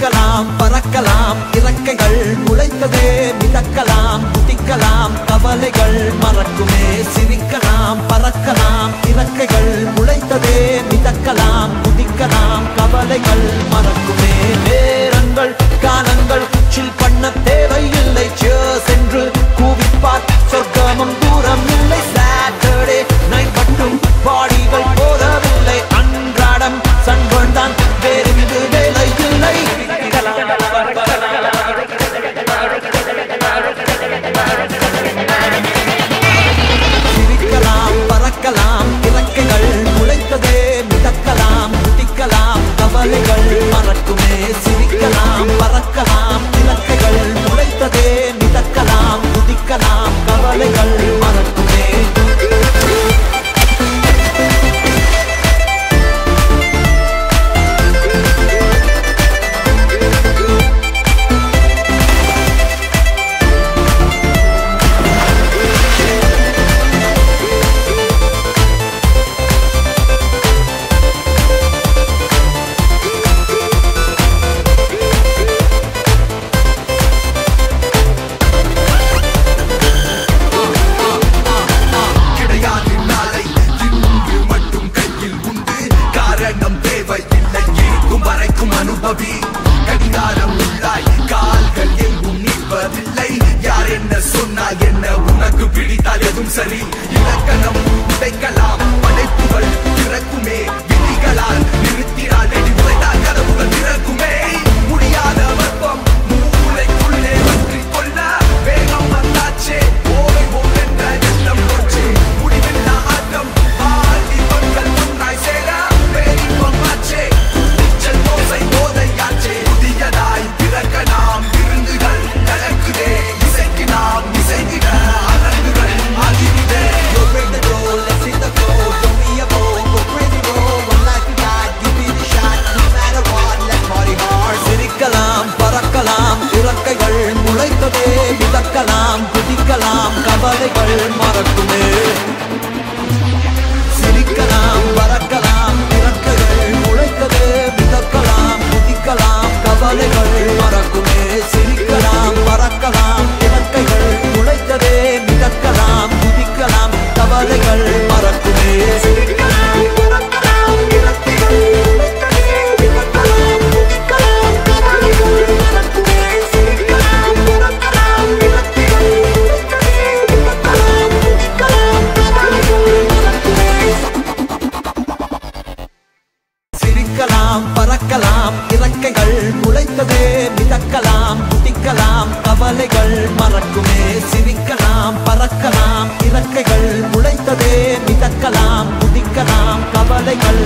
சிரிக்கலாம் பறக்கலாம் இறக்கைகள் முளைத்ததே மிதக்கலாம் குதிக்கலாம் கவலைகள் மறக்குமே சிரிக்கலாம் பறக்கலாம் இறக்கைகள் முளைத்ததே மிதக்கலாம் குதிக்கலாம் கவலைகள் மறக்குமே நேரங்கள் காலங்கள் சில் பண்ண தேவையில்லை சென்று கூவிப்பார் சொர்க்கமும் தூரம் இல்லை சாட்டர்டே நைட் மட்டும் பாடிகள் போதவில்லை அன்றாடம் சண்பந்தான் வேறு இது வேலை இல்லை சிரிக்கலாம் பறக்கலாம் இறக்கைகள் முளைத்ததே மிதக்கலாம் குதிக்கலாம் கவலைகள் மறக்குமே சிரிக்கலாம் பறக்கலாம் இறக்கைகள் முளைத்ததே மிதக்கலாம் குதிக்கலாம் கவலைகள் மறக்குமே கடிகாரம் உள்ளாய் கால்கள் எங்கும் நிற்பதில்லை யார் என்ன சொன்னால் என்ன உனக்கு பிடித்தால் எதுவும் சரி இலக்கணம் உடைக்கலாம் படைப்புகள் திறக்குமே விதிகளால் நிறுத்தினால் நெடி உடைத்தால் கதவுகள் திறக்குமே முடியாத வெப்பம் மூளைக்குள்ளே வற்றி கொள்ள வேகம் வந்தாச்சே ஓவை ஓவென்ற எண்ணம் போச்சு முடிவில்லா ஆட்டம் ஆடி மக்கள் ஒன்றாய் சேர பேரின்பம் ஆச்சே முளைத்ததே மிதக்கலாம் குதிக்கலாம் கவலைகள் மறக்குமே சிரிக்கலாம் பறக்கலாம் இறக்கைகள் முளைத்ததே மிதக்கலாம் குதிக்கலாம் கவலைகள் மறக்குமே சிரிக்கலாம் பறக்கலாம் இறக்கைகள் முளைத்ததே மிதக்கலாம் குதிக்கலாம் கவலைகள் மறக்குமே பறக்கலாம் இறக்கைகள் முளைத்ததே மிதக்கலாம் குதிக்கலாம் கவலைகள் மறக்குமே சிரிக்கலாம் பறக்கலாம் இறக்கைகள் முளைத்ததே மிதக்கலாம் குதிக்கலாம் கவலைகள்